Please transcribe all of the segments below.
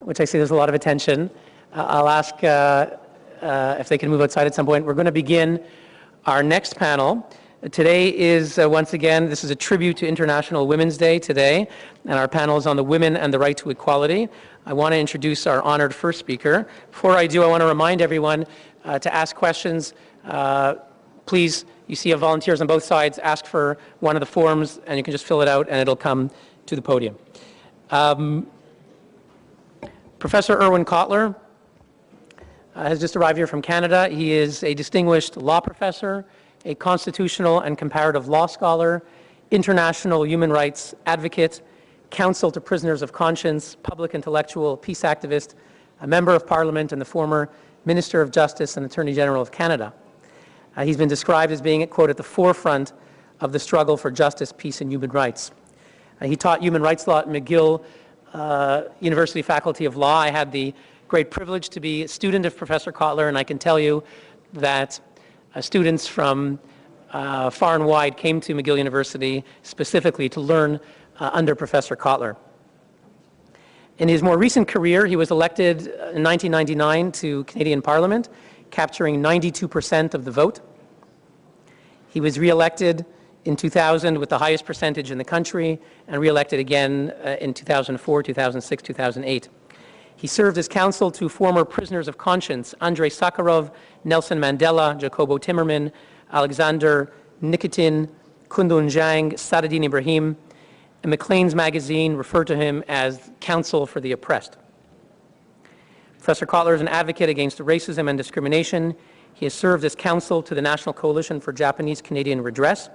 which I see there's a lot of attention. I'll ask if they can move outside at some point. We're going to begin our next panel. Today is, once again, this is a tribute to International Women's Day today, and our panel is on the women and the right to equality. I want to introduce our honored first speaker. Before I do, I want to remind everyone to ask questions. Please, you see volunteers on both sides, ask for one of the forms, and you can just fill it out, and it'll come to the podium. Professor Irwin Cotler has just arrived here from Canada. He is a distinguished law professor, a constitutional and comparative law scholar, international human rights advocate, counsel to prisoners of conscience, public intellectual, peace activist, a member of parliament, and the former Minister of Justice and Attorney General of Canada. He's been described as being, quote, at the forefront of the struggle for justice, peace, and human rights. He taught human rights law at McGill University Faculty of Law. I had the great privilege to be a student of Professor Cotler, and I can tell you that students from far and wide came to McGill University specifically to learn under Professor Cotler. In his more recent career, he was elected in 1999 to Canadian Parliament, capturing 92% of the vote. He was re-elected in 2000 with the highest percentage in the country, and re-elected again in 2004, 2006, 2008. He served as counsel to former prisoners of conscience, Andrei Sakharov, Nelson Mandela, Jacobo Timmerman, Alexander Nikitin, Kundun Zhang, Sadruddin Ibrahim. And Maclean's magazine referred to him as counsel for the oppressed. Professor Cotler is an advocate against racism and discrimination. He has served as counsel to the National Coalition for Japanese Canadian Redress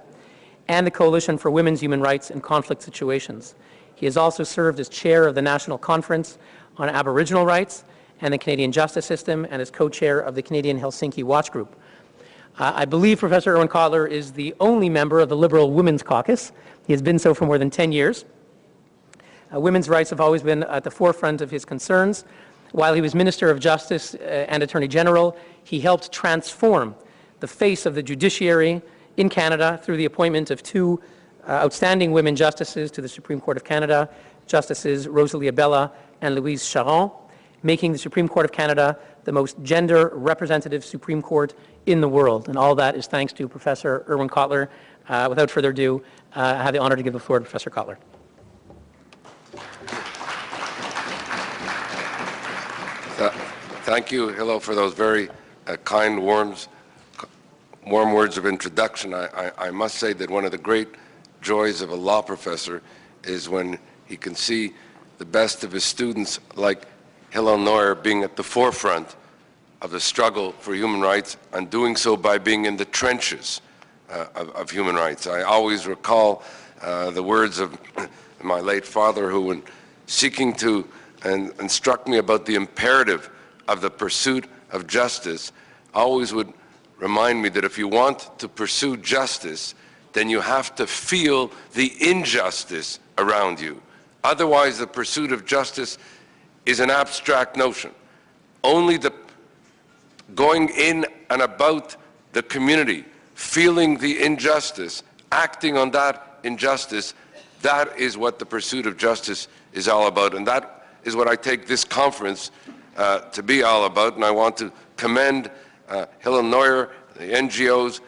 and the Coalition for Women's Human Rights in Conflict Situations. He has also served as chair of the National Conference on Aboriginal Rights and the Canadian Justice System, and as co-chair of the Canadian Helsinki Watch Group. I believe Professor Irwin Cotler is the only member of the Liberal Women's Caucus. He has been so for more than 10 years. Women's rights have always been at the forefront of his concerns. While he was Minister of Justice and Attorney General, he helped transform the face of the judiciary in Canada through the appointment of two outstanding women justices to the Supreme Court of Canada, Justices Rosalie Abella and Louise Charon, making the Supreme Court of Canada the most gender representative Supreme Court in the world. And all that is thanks to Professor Irwin Cotler. Without further ado, I have the honor to give the floor to Professor Cotler. Thank you, Hilo, for those very kind, warm words of introduction. I must say that one of the great joys of a law professor is when he can see the best of his students, like Hilo Neuer, being at the forefront of the struggle for human rights, and doing so by being in the trenches of human rights. I always recall the words of my late father, who, when seeking to instruct me about the imperative of the pursuit of justice, always would remind me that if you want to pursue justice, then you have to feel the injustice around you. Otherwise, the pursuit of justice is an abstract notion. Only the going in and about the community, feeling the injustice, acting on that injustice, that is what the pursuit of justice is all about. And that is what I take this conference to be all about. And I want to commend Hilo Neuer, the NGOs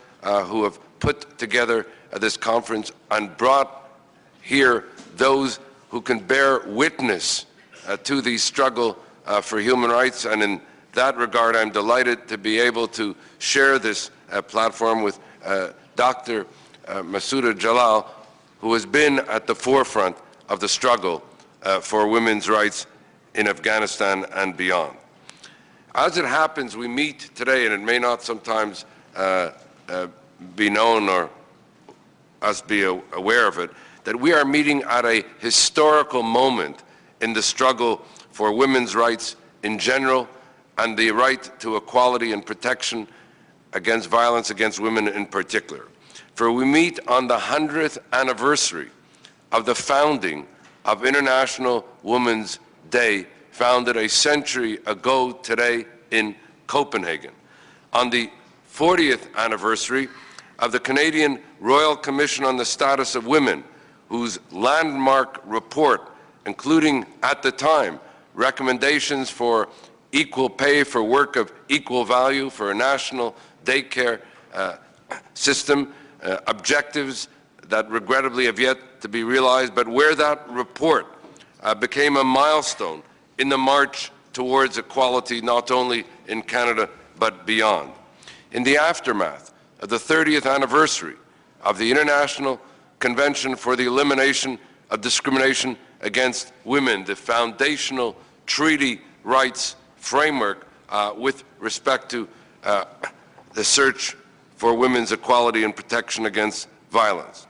who have put together this conference and brought here those who can bear witness to the struggle for human rights. And in that regard, I'm delighted to be able to share this platform with Dr. Masouda Jalal, who has been at the forefront of the struggle for women's rights in Afghanistan and beyond. As it happens, we meet today, and it may not sometimes be known or us be aware of it, that we are meeting at a historical moment in the struggle for women's rights in general and the right to equality and protection against violence against women in particular. For we meet on the 100th anniversary of the founding of International Women's Day, founded a century ago today in Copenhagen. On the 40th anniversary of the Canadian Royal Commission on the Status of Women, whose landmark report, including at the time recommendations for equal pay for work of equal value, for a national daycare system, objectives that regrettably have yet to be realized, but where that report became a milestone in the march towards equality, not only in Canada, but beyond. In the aftermath of the 30th anniversary of the International Convention for the Elimination of Discrimination Against Women, the foundational treaty rights framework with respect to the search for women's equality and protection against violence.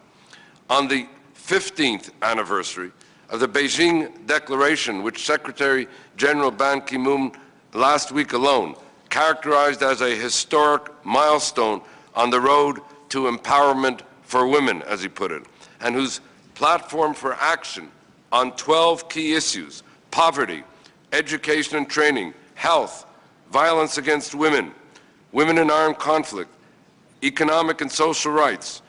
On the 15th anniversary of the Beijing Declaration, which Secretary General Ban Ki-moon last week alone characterized as a historic milestone on the road to empowerment for women, as he put it, and whose platform for action on 12 key issues: poverty, education and training, health, violence against women, women in armed conflict, economic and social rights,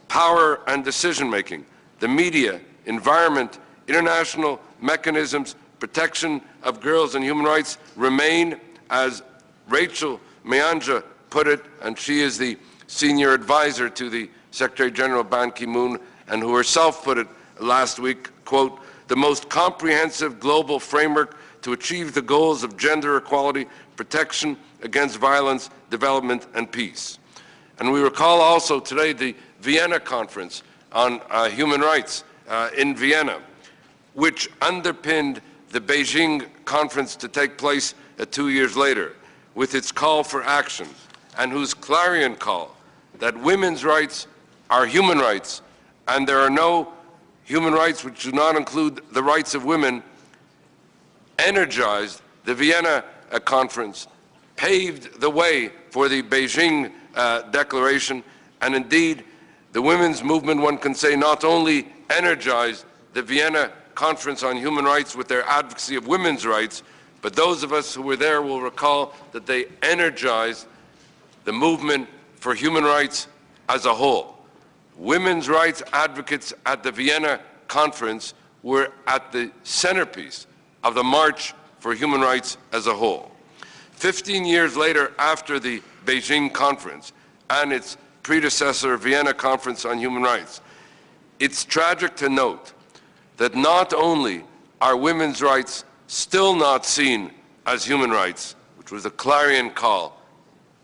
power and decision-making, the media, environment, international mechanisms, protection of girls and human rights remain, as Rachel Mayanja put it, and she is the senior advisor to the Secretary General Ban Ki-moon, and who herself put it last week, quote, the most comprehensive global framework to achieve the goals of gender equality, protection against violence, development, and peace. And we recall also today the Vienna Conference on Human Rights in Vienna, which underpinned the Beijing Conference to take place 2 years later, with its call for action, and whose clarion call that women's rights are human rights, and there are no human rights which do not include the rights of women, energized the Vienna Conference, paved the way for the Beijing Declaration, and indeed the women's movement, one can say, not only energized the Vienna Conference on Human Rights with their advocacy of women's rights, but those of us who were there will recall that they energized the movement for human rights as a whole. Women's rights advocates at the Vienna Conference were at the centerpiece of the march for human rights as a whole. 15 years later, after the Beijing Conference and its predecessor Vienna Conference on Human Rights, it's tragic to note that not only are women's rights still not seen as human rights, which was a clarion call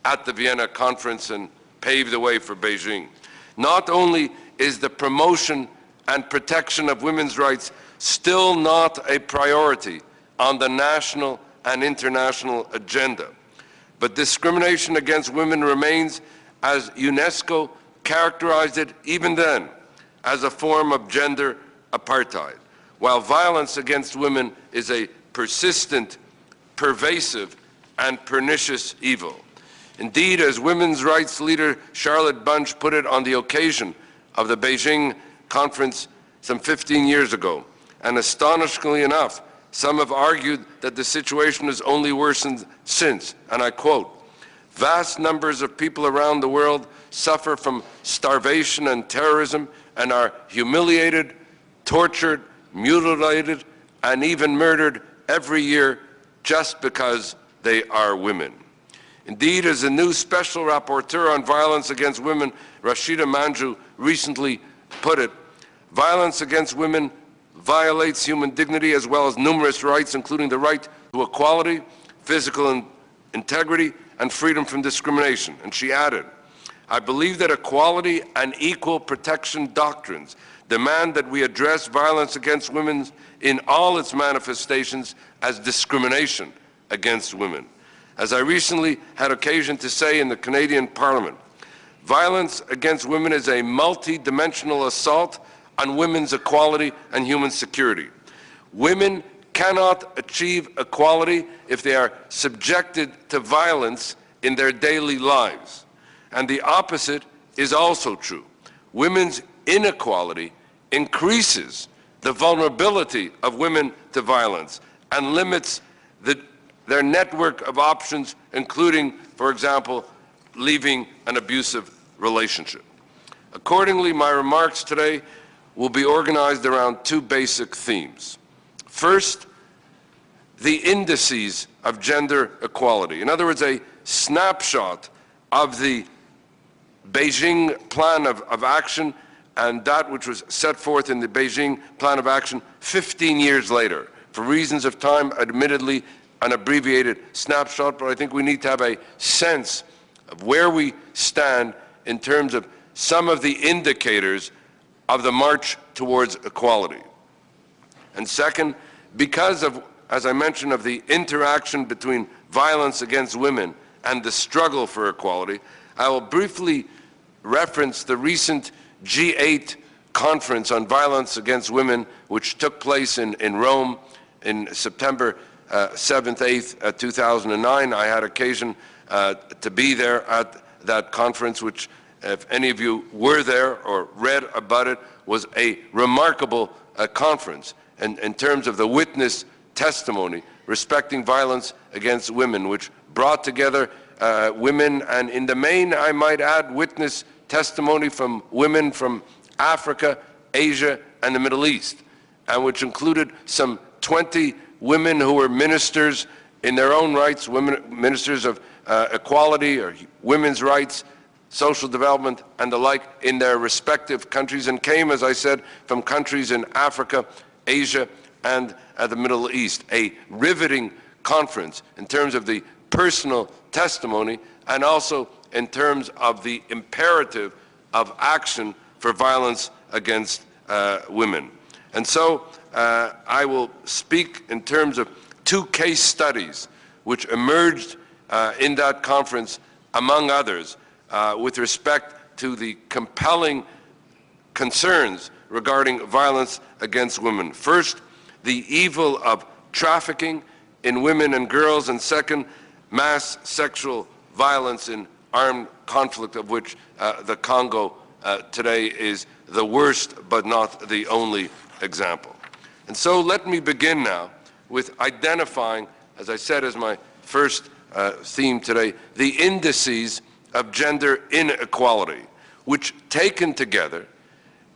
at the Vienna Conference and paved the way for Beijing, not only is the promotion and protection of women's rights still not a priority on the national and international agenda, but discrimination against women remains, as UNESCO characterized it even then, as a form of gender apartheid, while violence against women is a persistent, pervasive, and pernicious evil. Indeed, as women's rights leader Charlotte Bunch put it on the occasion of the Beijing Conference some 15 years ago, and astonishingly enough, some have argued that the situation has only worsened since, and I quote, vast numbers of people around the world suffer from starvation and terrorism and are humiliated, tortured, mutilated, and even murdered every year just because they are women. Indeed, as a new special rapporteur on violence against women, Rashida Manjoo, recently put it, violence against women violates human dignity as well as numerous rights, including the right to equality, physical integrity, and freedom from discrimination. And she added, I believe that equality and equal protection doctrines demand that we address violence against women in all its manifestations as discrimination against women. As I recently had occasion to say in the Canadian Parliament, violence against women is a multi-dimensional assault on women's equality and human security. Women cannot achieve equality if they are subjected to violence in their daily lives. And the opposite is also true. Women's inequality increases the vulnerability of women to violence and limits their network of options, including, for example, leaving an abusive relationship. Accordingly, my remarks today will be organized around two basic themes. First, the indices of gender equality. In other words, a snapshot of the Beijing Plan of Action and that which was set forth in the Beijing Plan of Action 15 years later. For reasons of time, admittedly, an abbreviated snapshot, but I think we need to have a sense of where we stand in terms of some of the indicators of the march towards equality. And second, because of, as I mentioned, of the interaction between violence against women and the struggle for equality, I will briefly reference the recent G8 conference on violence against women, which took place in Rome in September 7th, 8th, 2009. I had occasion to be there at that conference, which, if any of you were there or read about it, was a remarkable conference in terms of the witness testimony respecting violence against women, which brought together women, and in the main, I might add, witness testimony from women from Africa, Asia, and the Middle East, and which included some 20 women who were ministers in their own rights, women ministers of equality or women's rights, social development, and the like in their respective countries, and came, as I said, from countries in Africa, Asia, and the Middle East. A riveting conference in terms of the personal testimony and also in terms of the imperative of action for violence against women. And so I will speak in terms of two case studies which emerged in that conference, among others, with respect to the compelling concerns regarding violence against women. First, the evil of trafficking in women and girls, and second, mass sexual violence in armed conflict, of which the Congo today is the worst but not the only example. And so let me begin now with identifying, as I said as my first theme today, the indices of gender inequality, which taken together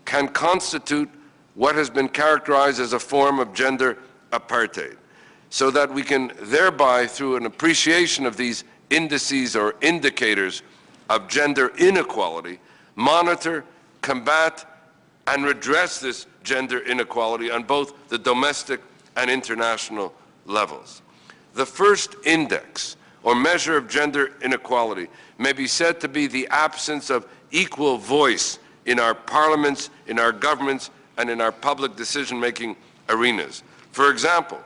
can constitute what has been characterized as a form of gender apartheid, so that we can thereby, through an appreciation of these indices or indicators of gender inequality, monitor, combat, and redress this gender inequality on both the domestic and international levels. The first index or measure of gender inequality may be said to be the absence of equal voice in our parliaments, in our governments, and in our public decision-making arenas. For example,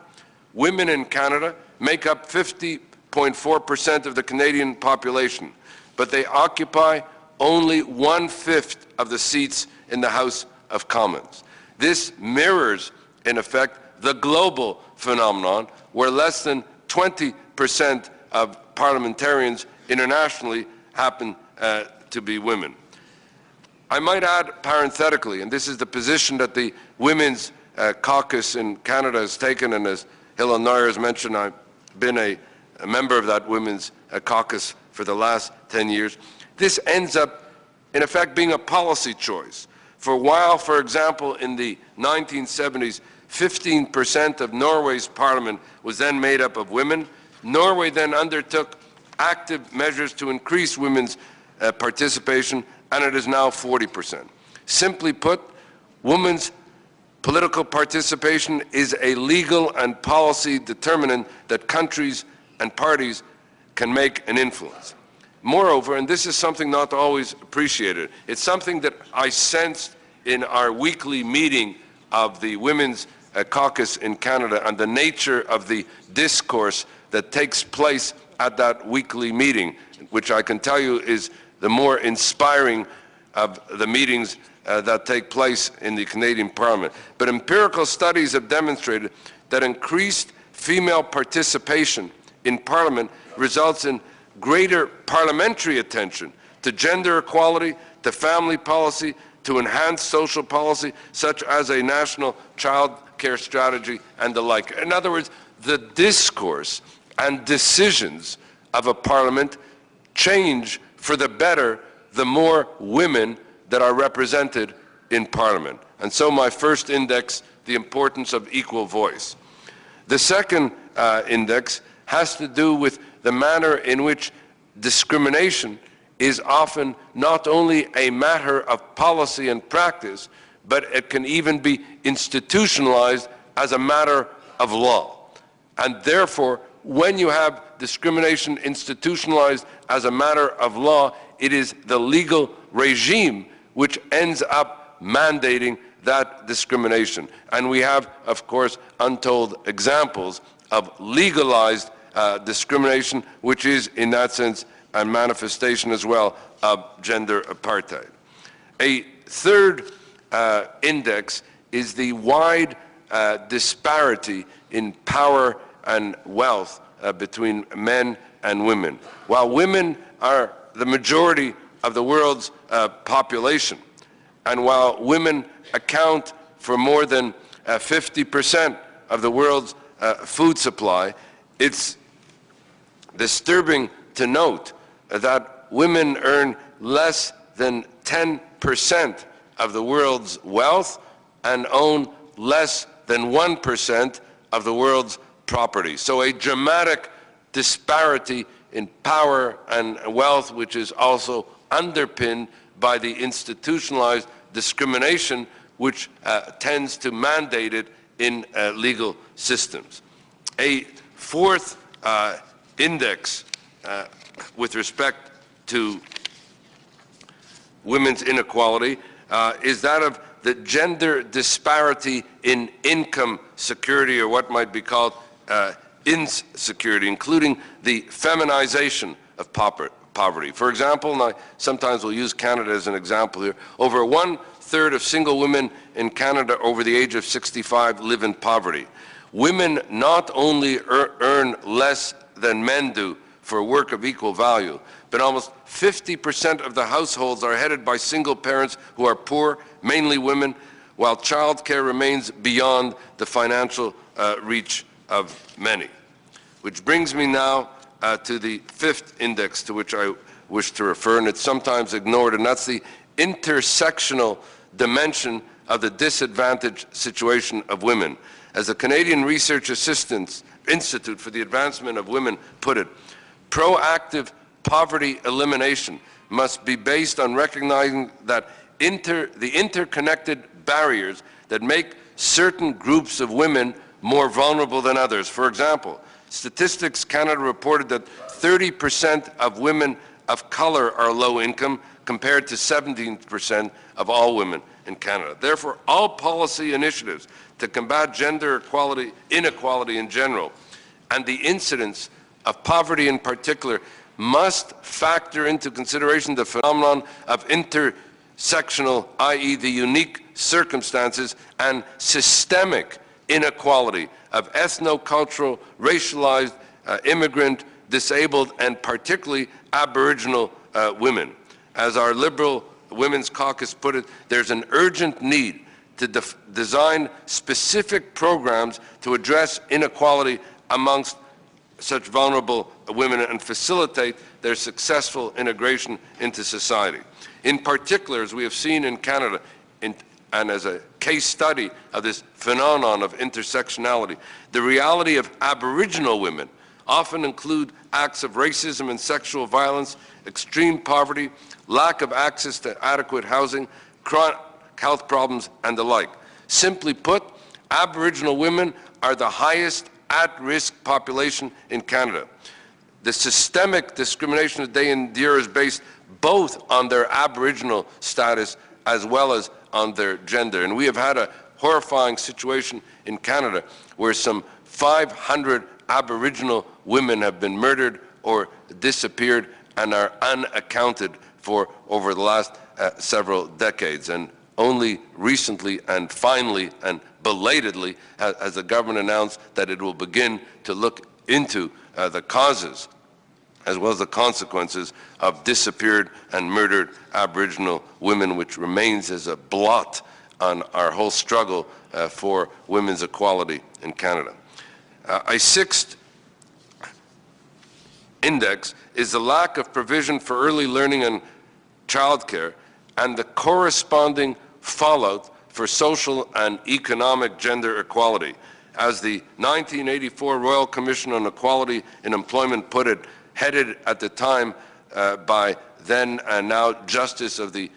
women in Canada make up 50.4% of the Canadian population, but they occupy only 1/5 of the seats in the House of Commons. This mirrors, in effect, the global phenomenon where less than 20% of parliamentarians internationally happen to be women. I might add parenthetically, and this is the position that the Women's Caucus in Canada has taken, and as Hilla Neuer has mentioned, I've been a member of that Women's Caucus for the last 10 years. This ends up, in effect, being a policy choice. For a while, for example, in the 1970s, 15% of Norway's parliament was then made up of women. Norway then undertook active measures to increase women's participation, and it is now 40%. Simply put, women's political participation is a legal and policy determinant that countries and parties can make an influence. Moreover, and this is something not always appreciated, it's something that I sensed in our weekly meeting of the Women's Caucus in Canada and the nature of the discourse that takes place at that weekly meeting, which I can tell you is the more inspiring of the meetings that take place in the Canadian Parliament. But empirical studies have demonstrated that increased female participation in Parliament results in greater parliamentary attention to gender equality, to family policy, to enhanced social policy, such as a national child care strategy and the like. In other words, the discourse and decisions of a parliament change for the better the more women that are represented in parliament. And so my first index, the importance of equal voice. The second index has to do with the manner in which discrimination is often not only a matter of policy and practice, but it can even be institutionalized as a matter of law. And therefore, when you have discrimination institutionalized as a matter of law, it is the legal regime which ends up mandating that discrimination. And we have, of course, untold examples of legalized discrimination, which is, in that sense, a manifestation as well of gender apartheid. A third index is the wide disparity in power and wealth between men and women. While women are the majority of the world's population, and while women account for more than 50% of the world's food supply, it's disturbing to note that women earn less than 10% of the world's wealth and own less than 1% of the world's property. So a dramatic disparity in power and wealth, which is also underpinned by the institutionalized discrimination which tends to mandate it in legal systems. A fourth index with respect to women's inequality is that of the gender disparity in income security, or what might be called insecurity, including the feminization of poverty. For example, and I sometimes will use Canada as an example here, over 1/3 of single women in Canada over the age of 65 live in poverty. Women not only earn less than men do for work of equal value, but almost 50% of the households are headed by single parents who are poor, mainly women, while childcare remains beyond the financial reach of many. Which brings me now to the fifth index to which I wish to refer, and it's sometimes ignored, and that's the intersectional dimension of the disadvantaged situation of women. As the Canadian Research Assistance Institute for the Advancement of Women put it, proactive poverty elimination must be based on recognizing that the interconnected barriers that make certain groups of women more vulnerable than others. For example, Statistics Canada reported that 30% of women of color are low income, compared to 17% of all women in Canada. Therefore, all policy initiatives to combat gender inequality in general, and the incidence of poverty in particular, must factor into consideration the phenomenon of intersectional, i.e. the unique circumstances and systemic inequality of ethno-cultural, racialized, immigrant, disabled, and particularly Aboriginal women. As our Liberal Women's Caucus put it, there's an urgent need to design specific programs to address inequality amongst such vulnerable women and facilitate their successful integration into society. In particular, as we have seen in Canada, and as a case study of this phenomenon of intersectionality, the reality of Aboriginal women often include acts of racism and sexual violence, extreme poverty, lack of access to adequate housing, chronic health problems, and the like. Simply put, Aboriginal women are the highest at-risk population in Canada. The systemic discrimination that they endure is based both on their Aboriginal status as well as on their gender. And we have had a horrifying situation in Canada where some 500 Aboriginal women have been murdered or disappeared and are unaccounted for over the last several decades. And only recently and finally and belatedly has the government announced that it will begin to look into the causes as well as the consequences of disappeared and murdered Aboriginal women, which remains as a blot on our whole struggle for women's equality in Canada. A sixth index is the lack of provision for early learning and childcare and the corresponding fallout for social and economic gender equality. as the 1984 Royal Commission on Equality in Employment put it, headed at the time by then and now Justice of the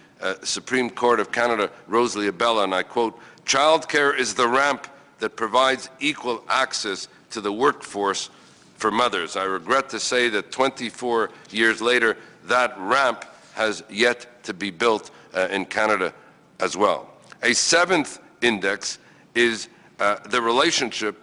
Supreme Court of Canada, Rosalie Abella, and I quote, "Childcare is the ramp that provides equal access to the workforce for mothers." I regret to say that 24 years later, that ramp has yet to be built in Canada as well. A seventh index is the relationship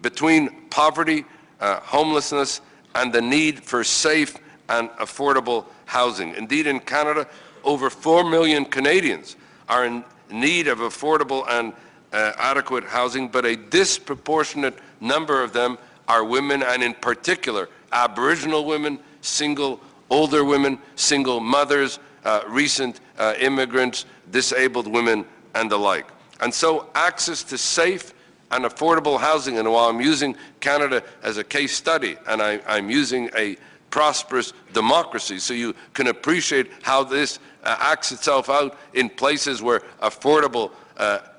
between poverty, homelessness, and the need for safe and affordable housing. Indeed, in Canada, over 4 million Canadians are in need of affordable and adequate housing, but a disproportionate number of them are women, and in particular, Aboriginal women, single older women, single mothers, recent immigrants, disabled women, and the like. And so access to safe and affordable housing, and while I'm using Canada as a case study, and I'm using a prosperous democracy, so you can appreciate how this acts itself out in places where affordable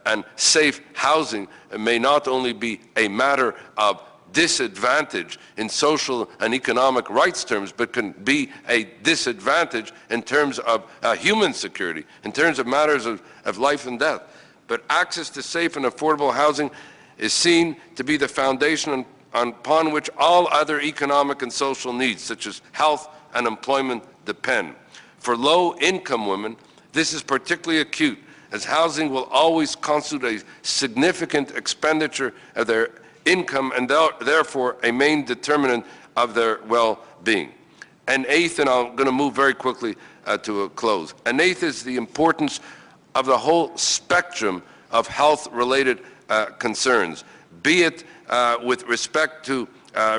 and safe housing may not only be a matter of disadvantage in social and economic rights terms, but can be a disadvantage in terms of human security, in terms of matters of life and death. But access to safe and affordable housing is seen to be the foundation upon which all other economic and social needs, such as health and employment, depend. For low-income women, this is particularly acute, as housing will always constitute a significant expenditure of their income and therefore a main determinant of their well-being. And eighth, and I'm going to move very quickly to a close, and eighth is the importance of the whole spectrum of health-related concerns, be it with respect to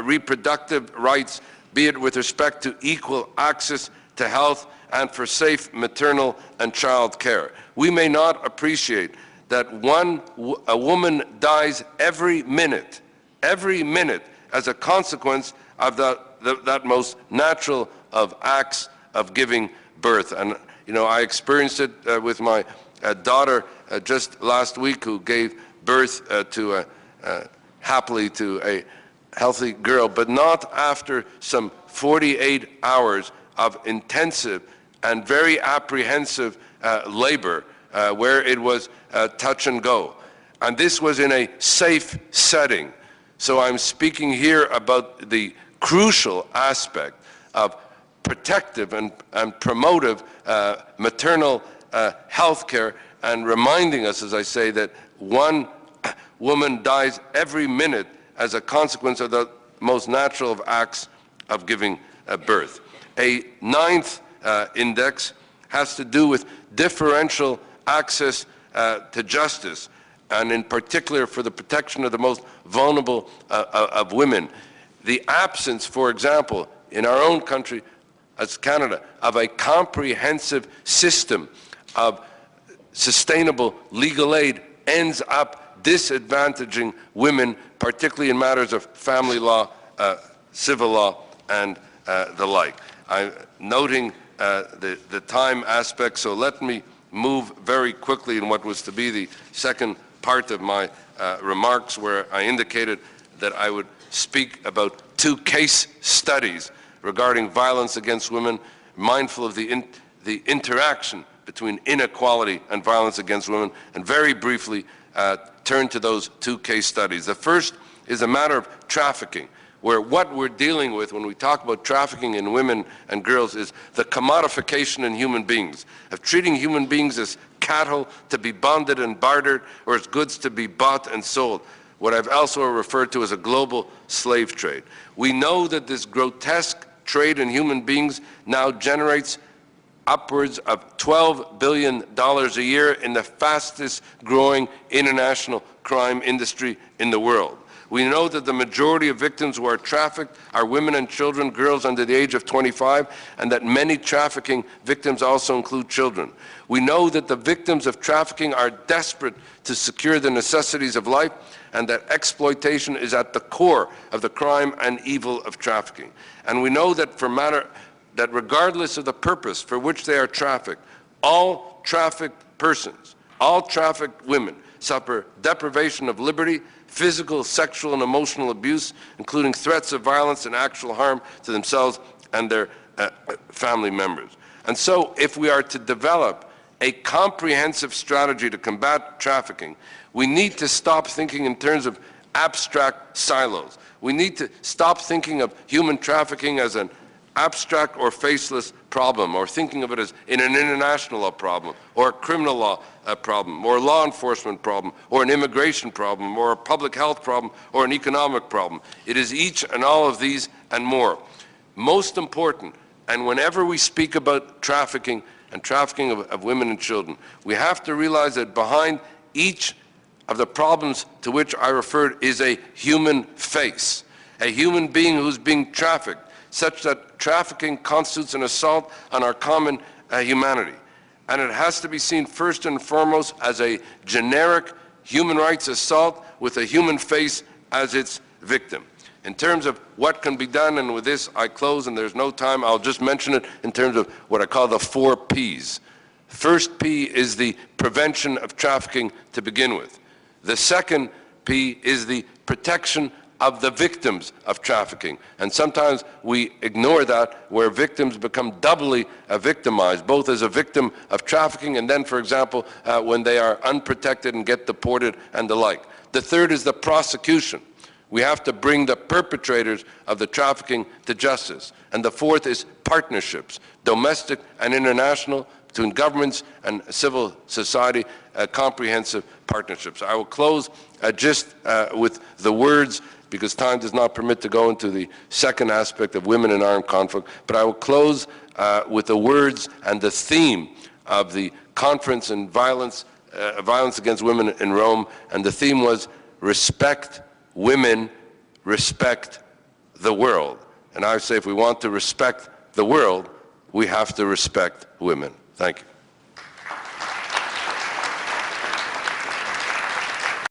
reproductive rights, be it with respect to equal access to health and for safe maternal and child care. We may not appreciate that a woman dies every minute as a consequence of that most natural of acts of giving birth. And you know, I experienced it with my daughter just last week, who gave birth happily to a healthy girl, but not after some 48 hours of intensive and very apprehensive labor, where it was touch and go. And this was in a safe setting. So I'm speaking here about the crucial aspect of protective and promotive maternal health care, and reminding us, as I say, that one woman dies every minute as a consequence of the most natural of acts of giving birth. A ninth index has to do with differential access to justice, and in particular for the protection of the most vulnerable of women. The absence, for example, in our own country, as Canada, of a comprehensive system of sustainable legal aid ends up disadvantaging women, particularly in matters of family law, civil law, and the like. I'm noting the time aspect, so let me move very quickly in what was to be the second part of my remarks, where I indicated that I would speak about two case studies regarding violence against women, mindful of the interaction between inequality and violence against women, and very briefly turn to those two case studies. The first is a matter of trafficking, where what we're dealing with when we talk about trafficking in women and girls is the commodification in human beings, of treating human beings as cattle to be bonded and bartered, or as goods to be bought and sold, what I've also referred to as a global slave trade. We know that this grotesque trade in human beings now generates upwards of $12 billion a year in the fastest growing international crime industry in the world. We know that the majority of victims who are trafficked are women and children, girls under the age of 25, and that many trafficking victims also include children. We know that the victims of trafficking are desperate to secure the necessities of life, and that exploitation is at the core of the crime and evil of trafficking. And we know that that regardless of the purpose for which they are trafficked, all trafficked persons, all trafficked women suffer deprivation of liberty, physical, sexual, and emotional abuse, including threats of violence and actual harm to themselves and their family members. And so, if we are to develop a comprehensive strategy to combat trafficking, we need to stop thinking in terms of abstract silos. We need to stop thinking of human trafficking as an abstract or faceless problem, or thinking of it as an international law problem, or a criminal law problem, or a law enforcement problem, or an immigration problem, or a public health problem, or an economic problem. It is each and all of these and more. Most important, and whenever we speak about trafficking and trafficking of women and children, we have to realize that behind each of the problems to which I referred is a human face, a human being who's being trafficked, such that trafficking constitutes an assault on our common humanity. And it has to be seen first and foremost as a generic human rights assault with a human face as its victim. In terms of what can be done, and with this I close and there's no time, I'll just mention it in terms of what I call the 4 Ps. First P is the prevention of trafficking to begin with. The second P is the protection of the victims of trafficking. And sometimes we ignore that, where victims become doubly victimized, both as a victim of trafficking and then, for example, when they are unprotected and get deported and the like. The third is the prosecution. We have to bring the perpetrators of the trafficking to justice. And the fourth is partnerships, domestic and international, between governments and civil society, comprehensive partnerships. I will close just with the words, because time does not permit to go into the second aspect of women in armed conflict, but I will close with the words and the theme of the conference on violence against women in Rome, and the theme was respect women, respect the world. And I say if we want to respect the world, we have to respect women. Thank you.